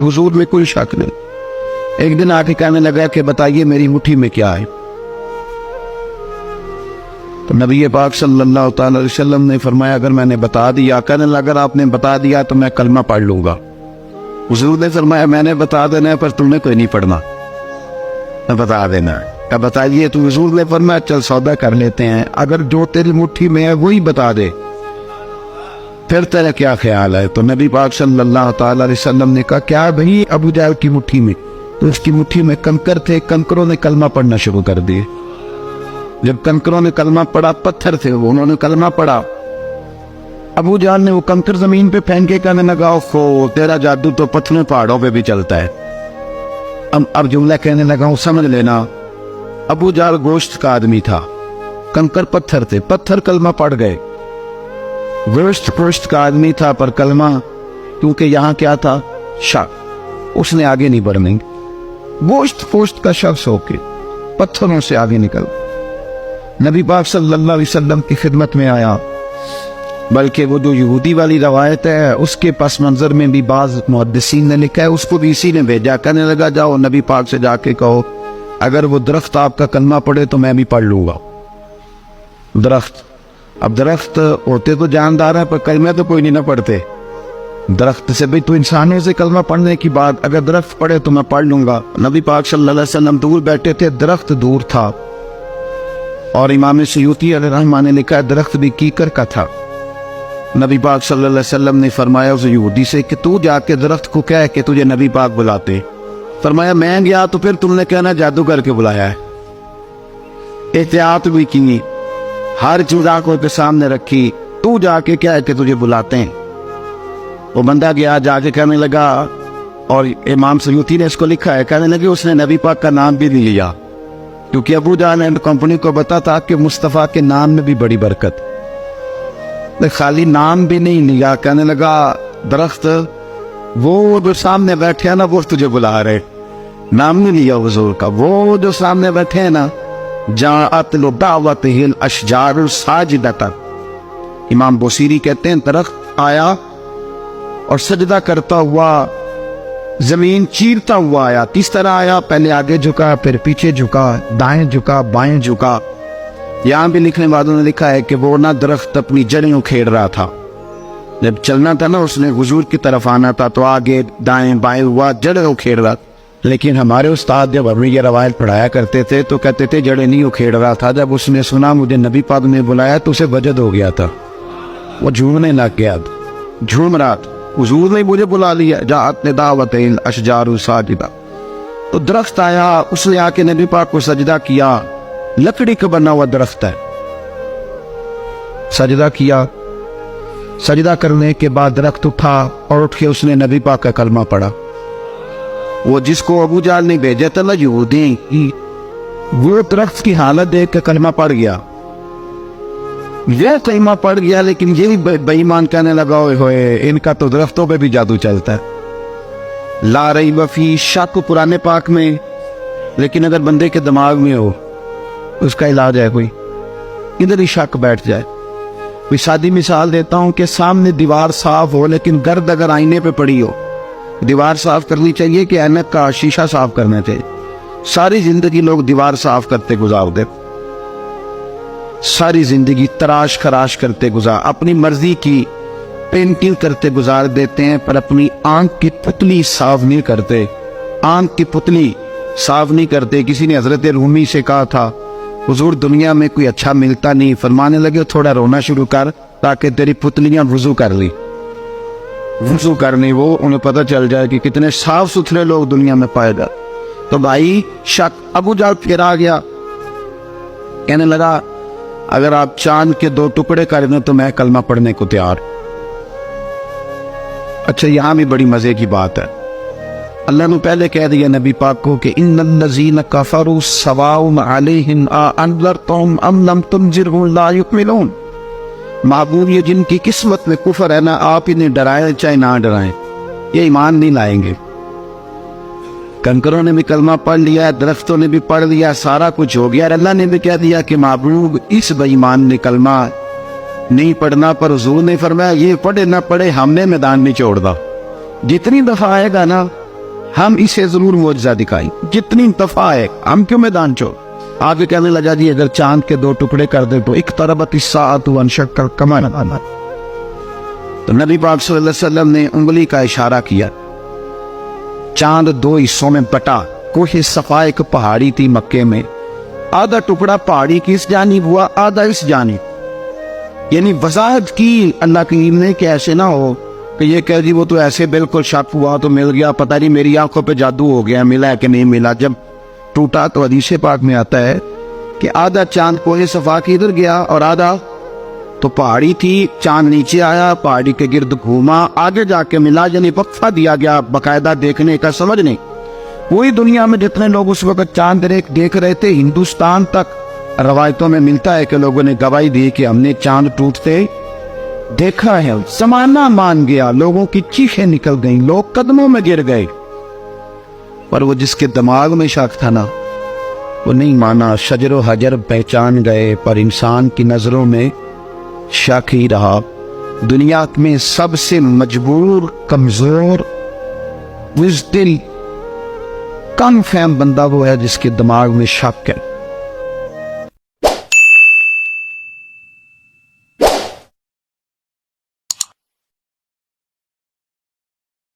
हुजूर में कोई शक नहीं। एक दिन आके कहने लगा कि बताइए मेरी मुट्ठी में क्या है। तो नबी पाक सल्लल्लाहु अलैहि वसल्लम ने फरमाया अगर मैंने बता दिया, कहने लगा अगर आपने बता दिया तो मैं कलमा पढ़ लूंगा। हुजूर ने फरमाया मैंने बता देना है पर तुमने कोई नहीं पढ़ना, मैं बता देना है। क्या बताइए? तो हुजूर ने फरमाया चल सौदा कर लेते हैं, अगर जो तेरी मुट्ठी में है वही बता दे फिर तेरा क्या ख्याल है। तो नबी पाक सल्लल्लाहु अलैहि वसल्लम ने कहा क्या भाई अबू जहल की मुट्ठी में? तो उसकी मुट्ठी में कंकर थे, कंकरों ने कलमा पढ़ना शुरू कर दिए। जब कंकरों ने कलमा पढ़ा, पत्थर थे वो, उन्होंने कलमा पढ़ा। अबू जहल ने वो कंकर जमीन पे फेंक के कहने लगा ओहो तेरा जादू तो पत्थरों पहाड़ों पे भी चलता है। अब जुमला कहने लगा हूं समझ लेना। अबू जहल गोश्त का आदमी था, कंकर पत्थर थे, पत्थर कलमा पढ़ गए। गोश्त का आदमी था पर कलमा, क्योंकि यहाँ क्या था शक, उसने आगे नहीं बढ़ने। गोश्त का शख्स होके पत्थरों से आगे निकल नबी पाक सल्लल्लाहु अलैहि वसल्लम की खिदमत में आया। बल्कि वो जो यहूदी वाली रवायत है उसके पस मंजर में भी बाज मुहद्दिसीन ने लिखा है, उसको भी इसी ने भेजा। कहने लगा जाओ नबी पाक से जाके कहो अगर वो दरख्त आपका कलमा पढ़े तो मैं भी पढ़ लूंगा। दरख्त, अब दरख्त होते तो जानदार है पर कलमे तो कोई नहीं ना पढ़ते। दरख्त से भाई तो इंसानों से कलमा पढ़ने की बात, अगर दरख्त पढ़े तो मैं पढ़ लूंगा। नबी पाक सल्लल्लाहु अलैहि वसल्लम दूर बैठे थे, दरख्त दूर था। और इमाम सयूती अलैहिर्रहमा ने लिखा है दरख्त भी कीकर का था। नबी पाक सल्लल्लाहु अलैहि वसल्लम ने फरमाया उस यहूदी से कि तू जाके दरख्त को कह कि तुझे नबी पाक बुलाते। फरमाया मैं गया तो फिर तुमने कहना जादू करके बुलाया है। एहतियात भी की, हर चीज आंखों के सामने रखी, तू जाके कह के तुझे बुलाते हैं। वो बंदा गया, जाके कहने लगा, और इमाम सयूती ने इसको लिखा है, कहने लगे उसने नबी पाक का नाम भी नहीं लिया, क्योंकि अबू जहल एंड कंपनी को पता था कि मुस्तफ़ा के नाम में भी बड़ी बरकत। खाली नाम भी नहीं लिया, कहने लगा दरख्त वो जो सामने बैठे हैं ना वो तुझे बुला रहे, नाम नहीं लिया हुजूर का। वो जो सामने बैठे हैं ना जाअत दावतिहिल अशजारु साजिदतन, इमाम बुसीरी कहते हैं दरख्त आया और सजदा करता हुआ, जमीन चीरता हुआ आया। किस तरह आया? पहले आगे झुका, फिर पीछे झुका, दाएं झुका, बाएं झुका। यहाँ भी लिखने वालों ने लिखा है कि वो ना दरख्त अपनी जड़ें उखेड़ रहा था। जब चलना था ना उसने हुजूर की तरफ आना था तो आगे दाएं बाएं हुआ, जड़ें उखेड़ रहा। लेकिन हमारे उस्ताद जब हमें ये रवायत पढ़ाया करते थे तो कहते थे जड़ें नहीं उखेड़ रहा था। जब उसने सुना मुझे नबी पाक ने बुलाया तो उसे वजद हो गया था, वो झूमने लग गया, झूम रहा था। हुजूर ने मुझे बुला लिया, जाअत दावतिल अशजारु साजिदा। तो दरख्त आया, उसने आके नबी पाक को सजदा किया। लकड़ी का बना हुआ दरख्त है, सजदा किया। सजदा करने के बाद दरख्त उठा और उठ के उसने नबी पाक का कलमा पढ़ा। वो जिसको अबू जहल ने भेजा था ना यहूदी, वो दरख्त की हालत देख के कलमा पढ़ गया। ये कलमा पढ़ गया, लेकिन ये भी बेईमान कहने लगा होए इनका तो दरख्तों पे भी जादू चलता है। ला रही वफी शक पुराने पाक में, लेकिन अगर बंदे के दिमाग में हो उसका इलाज है कोई, इधर ही शक बैठ जाए। कोई सादी मिसाल देता हूं कि सामने दीवार साफ हो लेकिन गर्द अगर आईने पे पड़ी हो, दीवार साफ करनी चाहिए कि ऐनक का शीशा साफ करना चाहिए। सारी जिंदगी लोग दीवार साफ करते गुजार दे, सारी जिंदगी तराश खराश करते गुजार, अपनी मर्जी की पेंटिंग करते गुजार देते हैं, पर अपनी आंख की पुतली साफ नहीं करते, आंख की पुतली साफ नहीं करते। किसी ने हजरत रूमी से कहा था हुजूर दुनिया में कोई अच्छा मिलता नहीं, फरमाने लगे थोड़ा रोना शुरू कर ताकि तेरी पुतलियां वुजू कर ली, वुजू करनी, वो उन्हें पता चल जाए कि कितने साफ सुथरे लोग दुनिया में पाए जाते। तो भाई शक, अबू जहल फिर आ गया, कहने लगा अगर आप चांद के 2 टुकड़े कर दें तो मैं कलमा पढ़ने को तैयार। अच्छा यहां भी बड़ी मजे की बात है, अल्लाह ने पहले कह दिया नबी पाक को कि इन्नल्लज़ीना कफ़रू सवाउन अलैहिम अअनज़रतहुम अम लम तुनज़िरहुम ला युमिनून। महबूब ये जिनकी किस्मत में कुफर है ना, आप इन्हें डराएं चाहे ना डराएं, ये ईमान नहीं लाएंगे। कंकरों ने भी कलमा पढ़ लिया, दरख्तों ने भी पढ़ लिया, सारा कुछ हो गया। अल्लाह ने भी कह दिया कि महबूब इस बेईमान ने कलमा नहीं पढ़ना, पर हुजूर ने फरमाया ये पढ़े ना पढ़े हमने मैदान नहीं छोड़दा। जितनी दफा आएगा ना ہم اسے ضرور معجزہ دکھائیں، جتنی دفعہ ہے، ہم کیوں میدان چھوڑ؟ آگے کہنے لگا جی اگر چاند کے 2 ٹکڑے کر دے تو اقتربت الساعۃ وانشق القمر، تو نبی پاک صلی اللہ علیہ وسلم نے انگلی کا اشارہ کیا، چاند 2 حصوں میں بٹا۔ کوہ صفا ایک پہاڑی تھی مکے میں، آدھا ٹکڑا پہاڑی کی اس جانب ہوا، آدھا اس جانب، یعنی وضاحت کی اللہ کریم نے کہ ایسے نہ ہو کہ یہ کہہ جی وہ تو ایسے بالکل شک ہوا تو مل گیا، پتہ نہیں میری آنکھوں پہ جادو ہو گیا، ملا ہے کہ نہیں ملا۔ جب ٹوٹا تو حدیث پاک میں آتا ہے کہ آدھا چاند کوہ صفا کی ادھر گیا اور آدھا تو پہاڑی تھی، چاند نیچے آیا، پہاڑی کے گرد گھوما، آگے جا کے ملا، یعنی وقفہ دیا گیا باقاعدہ دیکھنے کا، سمجھنے۔ پوری دنیا میں جتنے لوگ اس وقت چاند دیکھ رہے تھے، ہندوستان تک روایتوں میں ملتا ہے کہ لوگوں نے گواہی دی کہ ہم نے چاند ٹوٹتے دیکھا ہے۔ زمانہ مان گیا، لوگوں کی چیخیں نکل گئیں، لوگ قدموں میں گر گئے، پر وہ جس کے دماغ میں شک تھا نا وہ نہیں مانا۔ شجر و حجر پہچان گئے پر انسان کی نظروں میں شک ہی رہا۔ دنیا میں سب سے مجبور، کمزور، بزدل، کم فہم بندہ وہ ہے جس کے دماغ میں شک ہے۔